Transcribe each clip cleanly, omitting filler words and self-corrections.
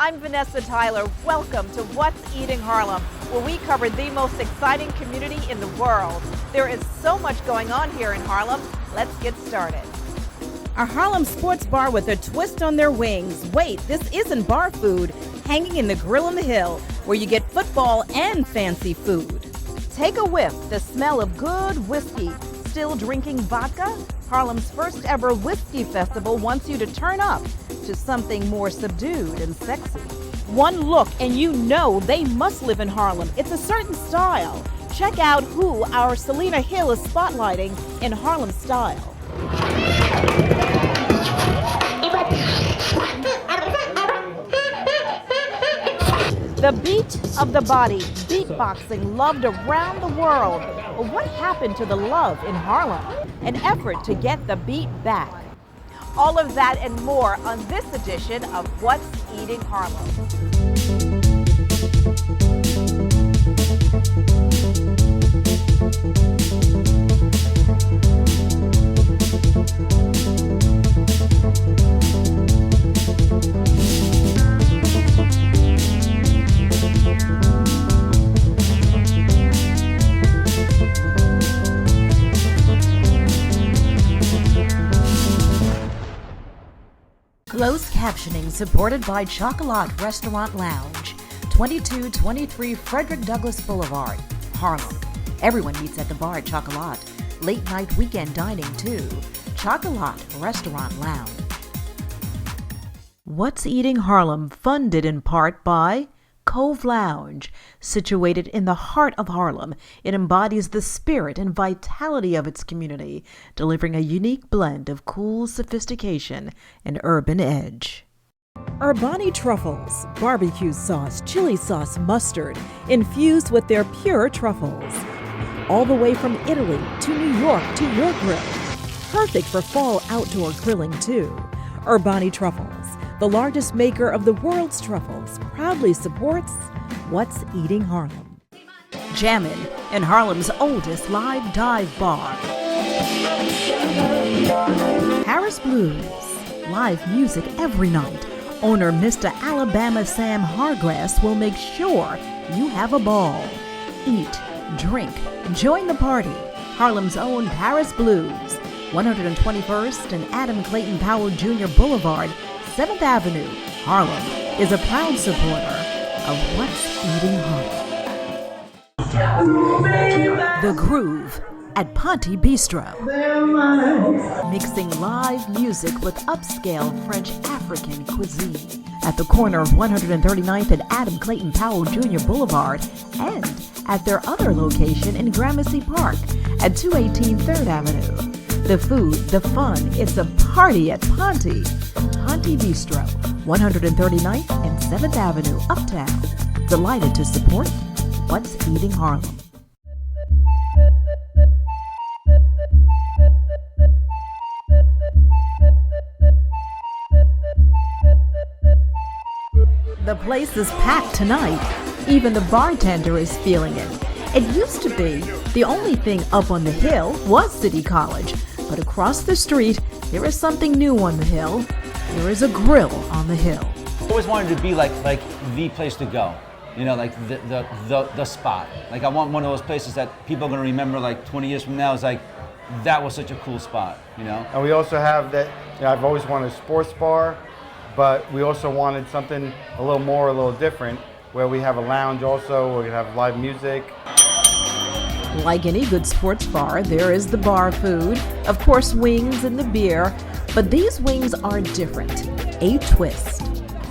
I'm Vanessa Tyler. Welcome to What's Eating Harlem, where we cover the most exciting community in the world. There is so much going on here in Harlem. Let's get started. A Harlem sports bar with a twist on their wings. Wait, this isn't bar food. Hanging in the Grill on the Hill, where you get football and fancy food. Take a whiff, the smell of good whiskey. Still drinking vodka? Harlem's first ever whiskey festival wants you to turn up to something more subdued and sexy. One look and you know they must live in Harlem. It's a certain style. Check out who our Selena Hill is spotlighting in Harlem style. The beat of the body, beatboxing loved around the world. But what happened to the love in Harlem? An effort to get the beat back. All of that and more on this edition of What's Eating Harlem. Closed captioning supported by Chocolat Restaurant Lounge, 2223 Frederick Douglass Boulevard, Harlem. Everyone meets at the bar at Chocolat. Late night weekend dining too. Chocolat Restaurant Lounge. What's Eating Harlem, funded in part by Cove Lounge. Situated in the heart of Harlem, it embodies the spirit and vitality of its community, delivering a unique blend of cool sophistication and urban edge. Urbani truffles, barbecue sauce, chili sauce, mustard, infused with their pure truffles. All the way from Italy to New York to your grill. Perfect for fall outdoor grilling too. Urbani truffles, the largest maker of the world's truffles, proudly supports What's Eating Harlem. Jammin' in Harlem's oldest live dive bar. Paris Blues, live music every night. Owner Mr. Alabama Sam Hargrass will make sure you have a ball. Eat, drink, join the party. Harlem's own Paris Blues, 121st and Adam Clayton Powell Jr. Boulevard, 7th Avenue, Harlem, is a proud supporter of What's Eating Harlem. The Groove at Ponte Bistro. Mixing live music with upscale French African cuisine at the corner of 139th and Adam Clayton Powell Jr. Boulevard and at their other location in Gramercy Park at 218 3rd Avenue. The food, the fun, it's a party at Ponte. Ponte Bistro, 139th and 7th Avenue, Uptown. Delighted to support What's Eating Harlem. The place is packed tonight. Even the bartender is feeling it. It used to be the only thing up on the hill was City College, but across the street there is something new on the hill. There is a grill on the hill. I always wanted to be like the place to go, you know, like the spot. Like I want one of those places that people are going to remember like 20 years from now. It's like, that was such a cool spot, you know? And we also have that, you know, I've always wanted a sports bar, but we also wanted something a little different, where we have a lounge also, where we have live music. Like any good sports bar, there is the bar food, of course wings and the beer, but these wings are different. A twist.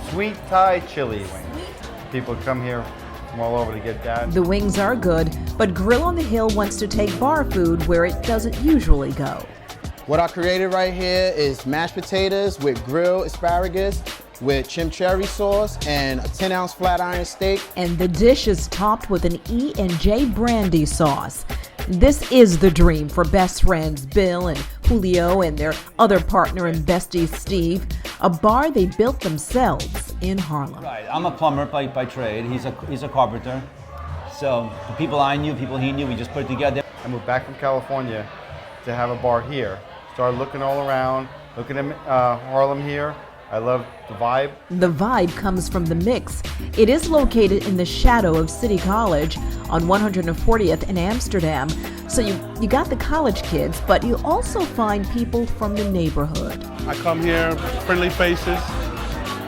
Sweet Thai chili wings. People come here from all over to get that. The wings are good, but Grill on the Hill wants to take bar food where it doesn't usually go. What I created right here is mashed potatoes with grilled asparagus, with chimichurri sauce and a 10-ounce flat iron steak. And the dish is topped with an E&J brandy sauce. This is the dream for best friends Bill and Julio and their other partner and bestie Steve, a bar they built themselves in Harlem. Right, I'm a plumber by trade. He's a carpenter. So the people I knew, people he knew, we just put it together. I moved back from California to have a bar here. Started looking all around, looking at Harlem here, I love the vibe. The vibe comes from the mix. It is located in the shadow of City College on 140th in Amsterdam. So you got the college kids, but you also find people from the neighborhood. I come here, friendly faces.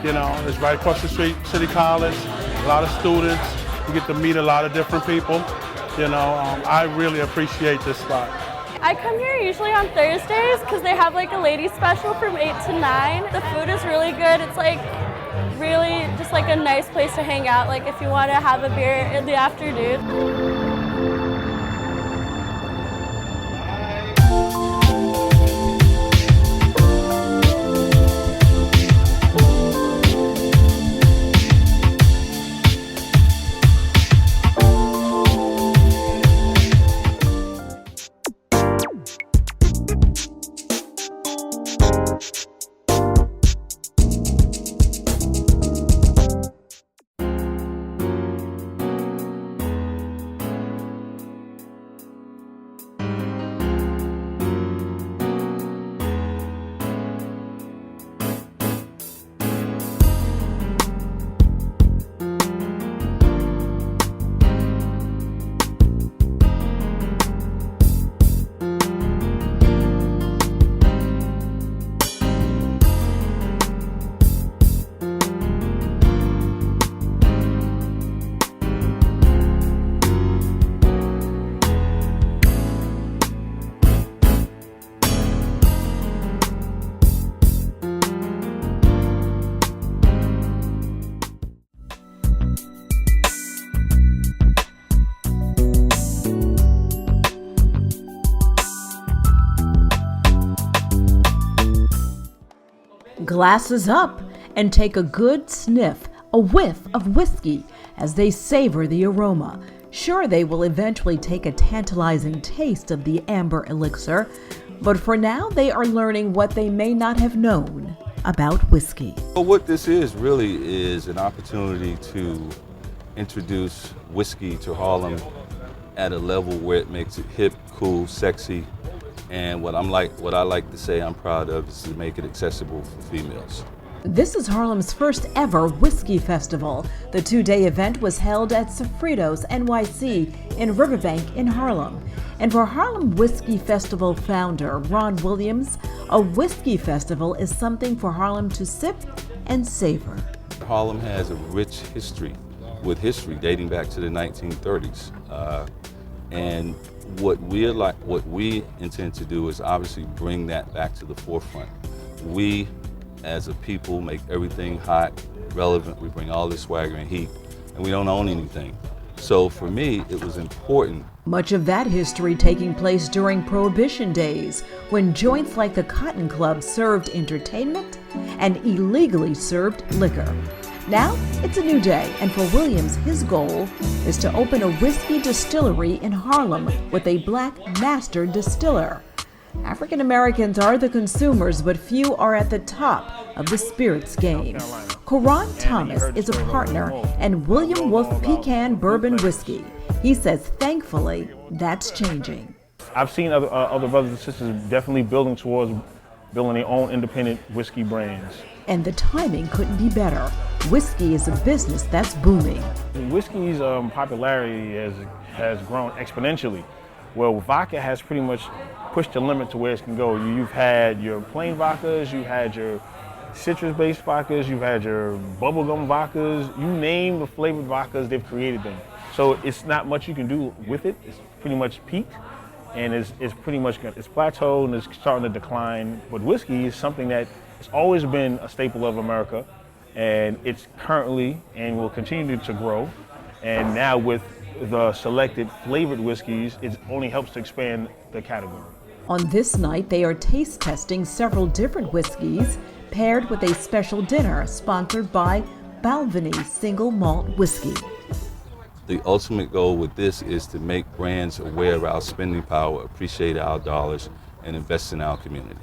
You know, it's right across the street, City College, a lot of students. You get to meet a lot of different people. You know, I really appreciate this spot. I come here usually on Thursdays because they have like a ladies special from 8 to 9. The food is really good. It's like really just like a nice place to hang out, like if you want to have a beer in the afternoon. Glasses up and take a good sniff, a whiff of whiskey as they savor the aroma. Sure, they will eventually take a tantalizing taste of the amber elixir, but for now they are learning what they may not have known about whiskey. Well, what this is really is an opportunity to introduce whiskey to Harlem at a level where it makes it hip, cool, sexy, and what I like to say I'm proud of is to make it accessible for females. This is Harlem's first ever whiskey festival. The 2-day event was held at Sofritos NYC in Riverbank in Harlem. And for Harlem Whiskey Festival founder Ron Williams, a whiskey festival is something for Harlem to sip and savor. Harlem has a rich history, with history dating back to the 1930s. And what we intend to do is obviously bring that back to the forefront. We, as a people, make everything hot, relevant. We bring all this swagger and heat, and we don't own anything. So for me, it was important. Much of that history taking place during Prohibition days, when joints like the Cotton Club served entertainment and illegally served liquor. Now, it's a new day, and for Williams, his goal is to open a whiskey distillery in Harlem with a black master distiller. African Americans are the consumers, but few are at the top of the spirits game. Karan Thomas is a partner in William Wolf Pecan Bourbon Whiskey. He says, thankfully, that's changing. I've seen other brothers and sisters definitely building towards building their own independent whiskey brands. And the timing couldn't be better. Whiskey is a business that's booming. Whiskey's popularity has grown exponentially. Well, vodka has pretty much pushed the limit to where it can go. You've had your plain vodkas, you've had your citrus-based vodkas, you've had your bubblegum vodkas. You name the flavored vodkas, they've created them. So it's not much you can do with it. It's pretty much peaked, and it's pretty much it's plateaued and it's starting to decline. But whiskey is something that has always been a staple of America, and it's currently and will continue to grow. And now with the selected flavored whiskeys, it only helps to expand the category. On this night, they are taste testing several different whiskeys paired with a special dinner sponsored by Balvenie Single Malt Whiskey. The ultimate goal with this is to make brands aware of our spending power, appreciate our dollars, and invest in our community.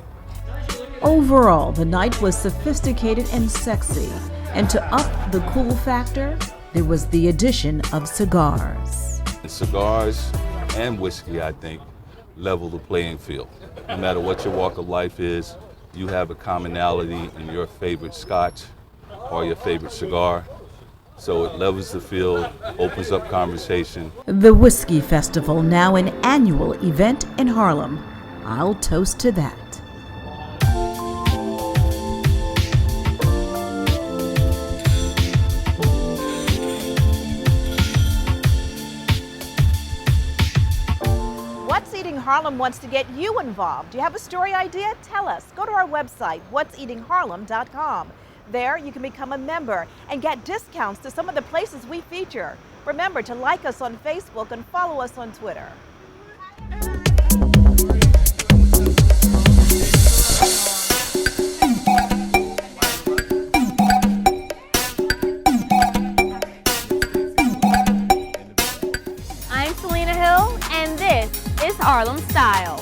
Overall, the night was sophisticated and sexy, and to up the cool factor, there was the addition of cigars. And cigars and whiskey, I think, level the playing field. No matter what your walk of life is, you have a commonality in your favorite scotch or your favorite cigar. So it levels the field, opens up conversation. The Whiskey Festival, now an annual event in Harlem. I'll toast to that. What's Eating Harlem wants to get you involved. Do you have a story idea? Tell us. Go to our website, what'seatingharlem.com. There, you can become a member and get discounts to some of the places we feature. Remember to like us on Facebook and follow us on Twitter. I'm Selena Hill, and this is Harlem Style.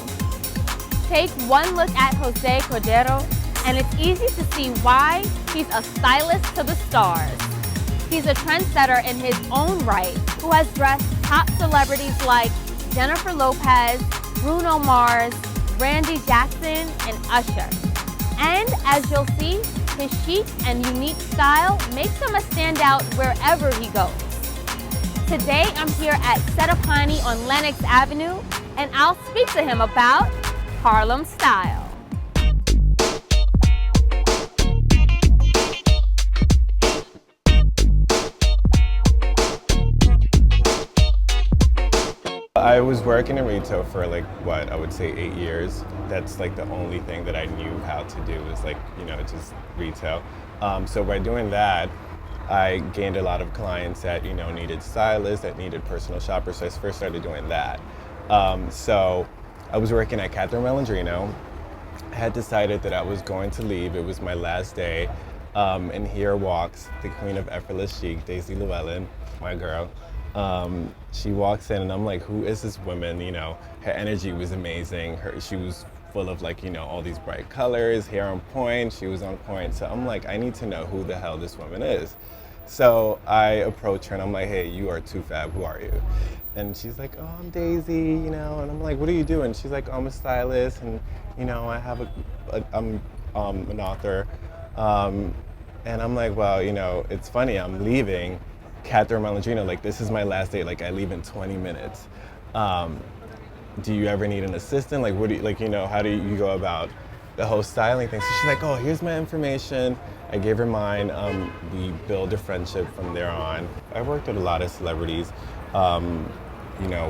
Take one look at Jose Cordero, and it's easy to see why he's a stylist to the stars. He's a trendsetter in his own right, who has dressed top celebrities like Jennifer Lopez, Bruno Mars, Randy Jackson, and Usher. And as you'll see, his chic and unique style makes him a standout wherever he goes. Today, I'm here at Setapani on Lenox Avenue, and I'll speak to him about Harlem Style. I was working in retail for like, what, I would say 8 years. That's like the only thing that I knew how to do was like, just retail. So by doing that, I gained a lot of clients that, needed stylists, that needed personal shoppers. So I first started doing that. So I was working at Catherine Melandrino. I had decided that I was going to leave. It was my last day. And here walks the queen of effortless chic, Daisy Llewellyn, my girl. She walks in and I'm like, who is this woman? Her energy was amazing. She was full of like, all these bright colors, hair on point, she was on point. So I'm like, I need to know who the hell this woman is. So I approach her and I'm like, hey, you are too fab, who are you? And she's like, oh, I'm Daisy, and I'm like, what are you doing? She's like, oh, I'm a stylist and, I have I'm an author. And I'm like, well, it's funny, I'm leaving Catherine Melandrino, like this is my last day, like I leave in 20 minutes. Do you ever need an assistant? Like what do you, how do you go about the whole styling thing? So she's like, oh, here's my information. I gave her mine. We build a friendship from there on. I worked with a lot of celebrities,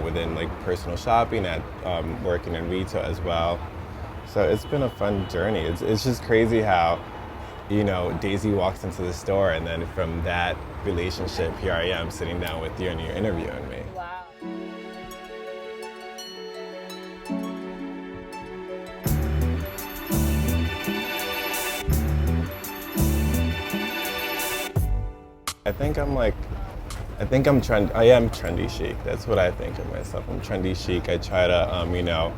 within like personal shopping, at working in retail as well. So it's been a fun journey. It's just crazy how, Daisy walks into the store and then from that relationship, here I am sitting down with you and you're interviewing me. Wow. I am trendy chic. That's what I think of myself. I'm trendy chic. I try to,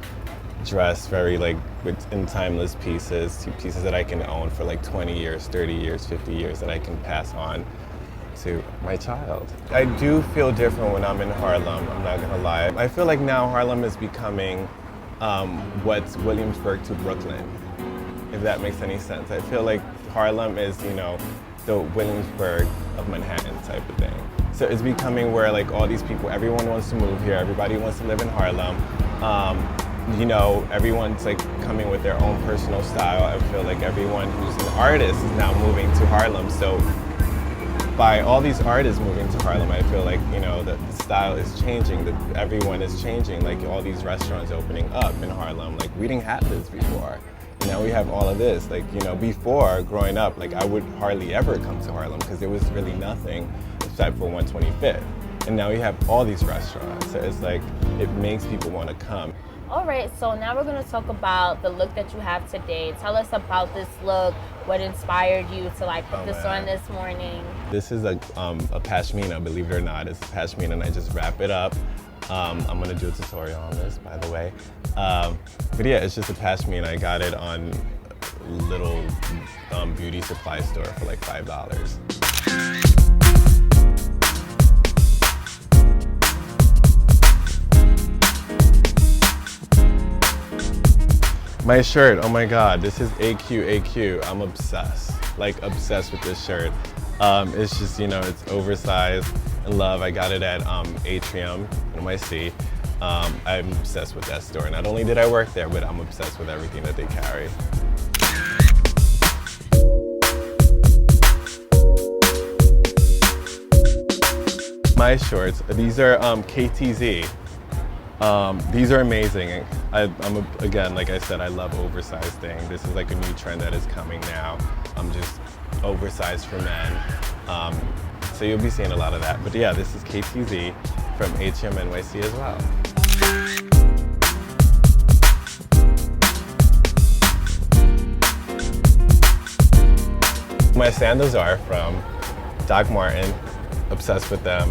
dress very in timeless pieces that I can own for like 20 years, 30 years, 50 years that I can pass on to my child. I do feel different when I'm in Harlem, I'm not gonna lie. I feel like now Harlem is becoming what's Williamsburg to Brooklyn, if that makes any sense. I feel like Harlem is, the Williamsburg of Manhattan type of thing. So it's becoming where like all these people, everyone wants to move here, everybody wants to live in Harlem. Everyone's like coming with their own personal style. I feel like everyone who's an artist is now moving to Harlem. So by all these artists moving to Harlem, I feel like, the style is changing, everyone is changing, like all these restaurants opening up in Harlem. Like we didn't have this before. Now we have all of this. Like, before growing up, like I would hardly ever come to Harlem because there was really nothing except for 125th. And now we have all these restaurants. So it's like, it makes people want to come. All right, so now we're going to talk about the look that you have today. Tell us about this look, what inspired you to put this on this morning. This is a pashmina, believe it or not. It's a pashmina and I just wrap it up. I'm going to do a tutorial on this, by the way. But yeah, it's just a pashmina. I got it on a little beauty supply store for like $5. My shirt, oh my God, this is AQ. I'm obsessed, like obsessed with this shirt. It's just, you know, it's oversized and love. I got it at Atrium, NYC. I'm obsessed with that store. Not only did I work there, but I'm obsessed with everything that they carry. My shorts, these are KTZ. These are amazing. Again, like I said, I love oversized things. This is like a new trend that is coming now. I'm just oversized for men. So you'll be seeing a lot of that. But yeah, this is KTZ from Atrium NYC as well. My sandals are from Doc Martin. Obsessed with them.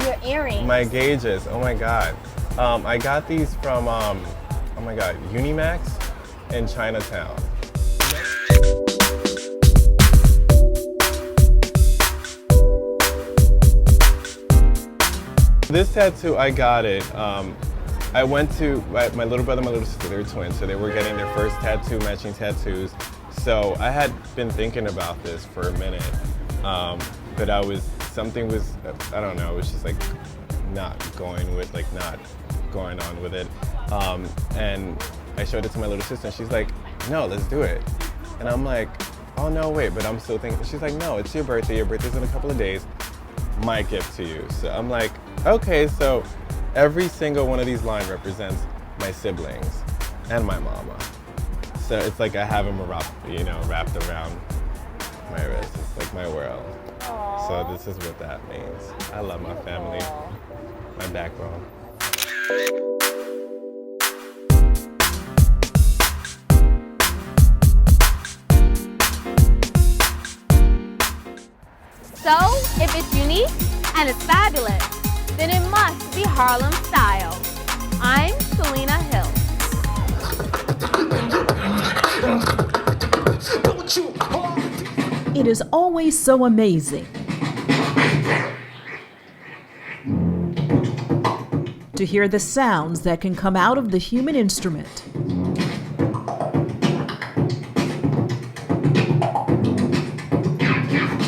Your earrings. My gauges, oh my God. I got these from, oh my God, Unimax in Chinatown. This tattoo, I got it. I went to, my little brother, my little sister, they were twins, so they were getting their first tattoo, matching tattoos. So I had been thinking about this for a minute, but something was, I don't know, it was just like not going on with it. And I showed it to my little sister and she's like, no, let's do it. And I'm like, oh no, wait, but I'm still thinking, she's like, no, it's your birthday's in a couple of days, my gift to you. So I'm like, okay, so every single one of these lines represents my siblings and my mama. So it's like I have them wrapped around my wrist. It's like my world. Aww. So this is what that means. I love my family, my backbone. So, if it's unique and it's fabulous, then it must be Harlem style. I'm Selena Hill. It is always so amazing to hear the sounds that can come out of the human instrument.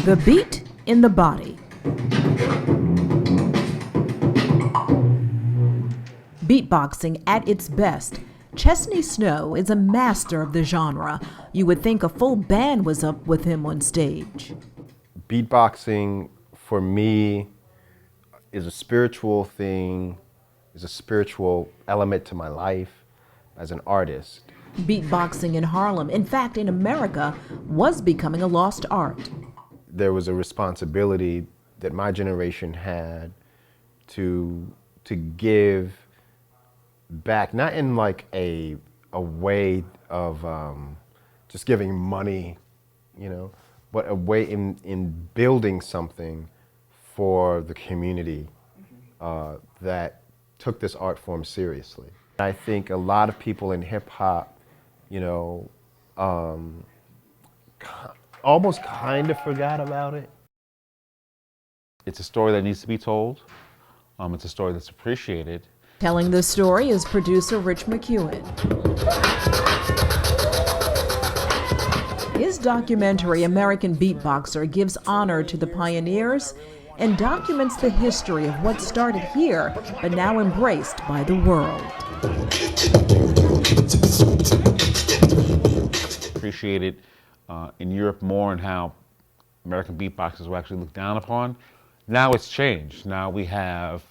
The beat in the body. Beatboxing at its best. Chesney Snow is a master of the genre. You would think a full band was up with him on stage. Beatboxing, for me, is a spiritual thing, is a spiritual element to my life as an artist. Beatboxing in Harlem, in fact in America, was becoming a lost art. There was a responsibility that my generation had to give back, not in like a way of just giving money, but a way in building something for the community that took this art form seriously. I think a lot of people in hip hop, almost kind of forgot about it. It's a story that needs to be told. It's a story that's appreciated. Telling the story is producer Rich McEwen. His documentary, American Beatboxer, gives honor to the pioneers and documents the history of what started here, but now embraced by the world. Appreciated in Europe more and how American beatboxers were actually looked down upon. Now it's changed. Now we have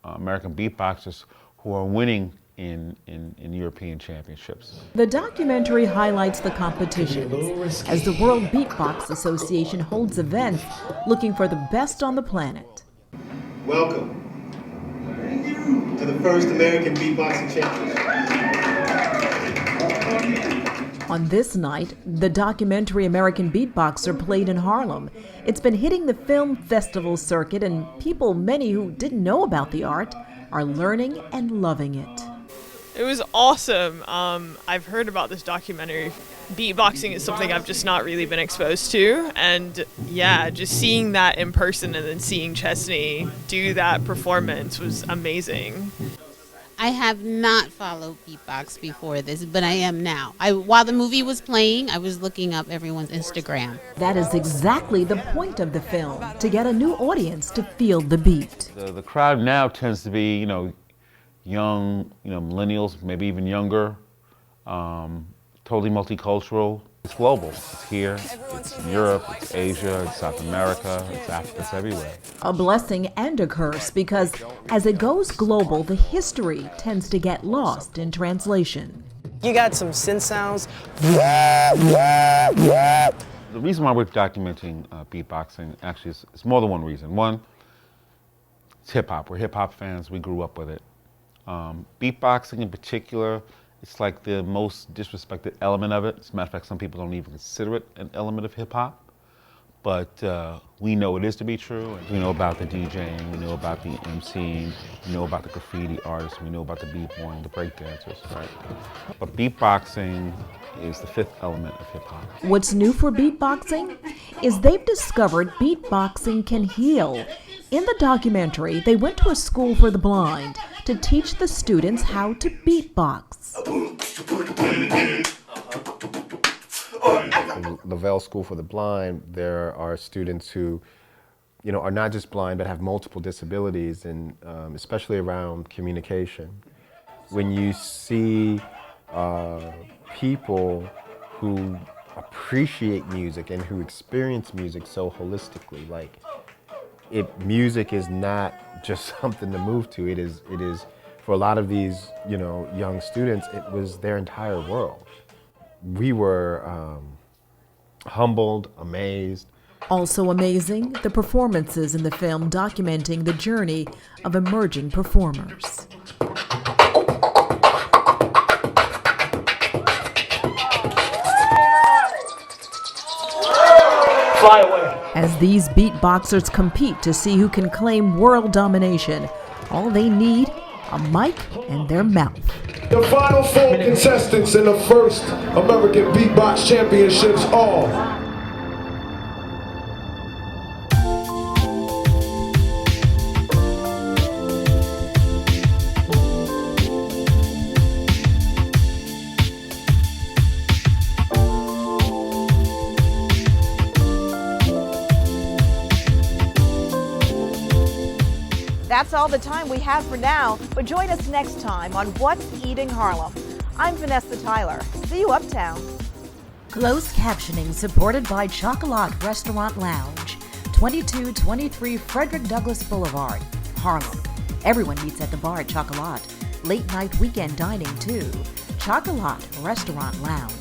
American beatboxers who are winning in European championships. The documentary highlights the competitions as the World Beatbox Association holds events looking for the best on the planet. Welcome to the first American Beatboxing Championship. On this night, the documentary American Beatboxer played in Harlem. It's been hitting the film festival circuit, and many who didn't know about the art, are learning and loving it. It was awesome. I've heard about this documentary. Beatboxing is something I've just not really been exposed to. And yeah, just seeing that in person and then seeing Chesney do that performance was amazing. I have not followed beatbox before this, but I am now. While the movie was playing, I was looking up everyone's Instagram. That is exactly the point of the film, to get a new audience to feel the beat. The crowd now tends to be, young, millennials, maybe even younger, totally multicultural. It's global. It's here, it's in Europe, it's Asia, it's South America, it's Africa, it's everywhere. A blessing and a curse, because as it goes global, the history tends to get lost in translation. You got some synth sounds. The reason why we're documenting beatboxing actually is more than one reason. One, it's hip hop. We're hip hop fans. We grew up with it. Beatboxing in particular, it's like the most disrespected element of it. As a matter of fact, some people don't even consider it an element of hip hop. But we know it is to be true. We know about the DJing, we know about the MCing, we know about the graffiti artists, we know about the b-boying, the breakdancers, right? But beatboxing is the fifth element of hip hop. What's new for beatboxing is they've discovered beatboxing can heal. In the documentary, they went to a school for the blind to teach the students how to beatbox. The Lavelle School for the Blind, there are students who, are not just blind but have multiple disabilities, and especially around communication. When you see people who appreciate music and who experience music so holistically, like music is not just something to move to. It is for a lot of these, young students, it was their entire world. We were humbled, amazed. Also amazing, the performances in the film documenting the journey of emerging performers. Fly away. As these beatboxers compete to see who can claim world domination, all they need, a mic and their mouth. The final 4 contestants in the first American Beatbox Championships are... That's all the time we have for now, but join us next time on What's Eating Harlem. I'm Vanessa Tyler. See you uptown. Closed captioning supported by Chocolat Restaurant Lounge, 2223 Frederick Douglass Boulevard, Harlem. Everyone meets at the bar at Chocolat. Late night weekend dining too. Chocolat Restaurant Lounge.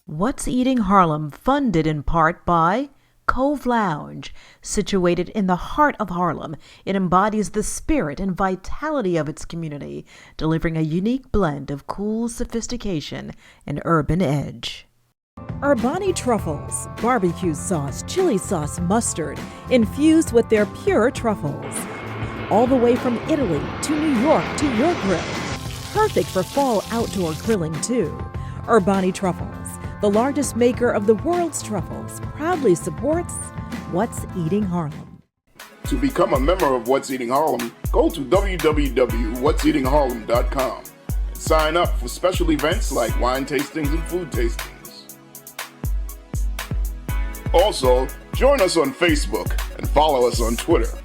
What's Eating Harlem, funded in part by Cove Lounge, situated in the heart of Harlem. It embodies the spirit and vitality of its community, delivering a unique blend of cool sophistication and urban edge. Urbani truffles, barbecue sauce, chili sauce, mustard, infused with their pure truffles. All the way from Italy to New York to your grill. Perfect for fall outdoor grilling too. Urbani truffles, the largest maker of the world's truffles, proudly supports What's Eating Harlem. To become a member of What's Eating Harlem, go to www.what'seatingharlem.com and sign up for special events like wine tastings and food tastings. Also, join us on Facebook and follow us on Twitter.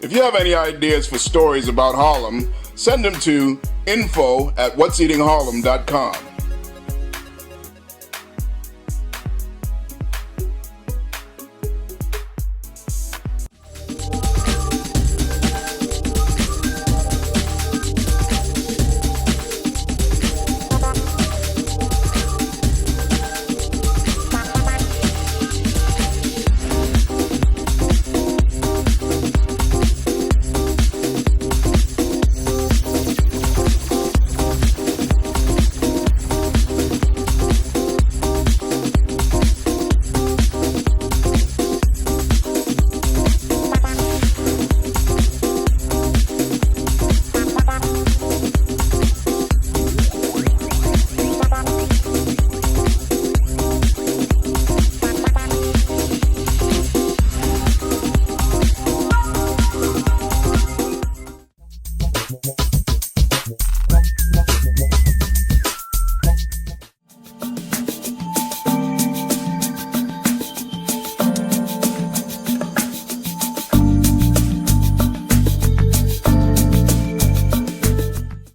If you have any ideas for stories about Harlem, send them to info@what'seatingharlem.com.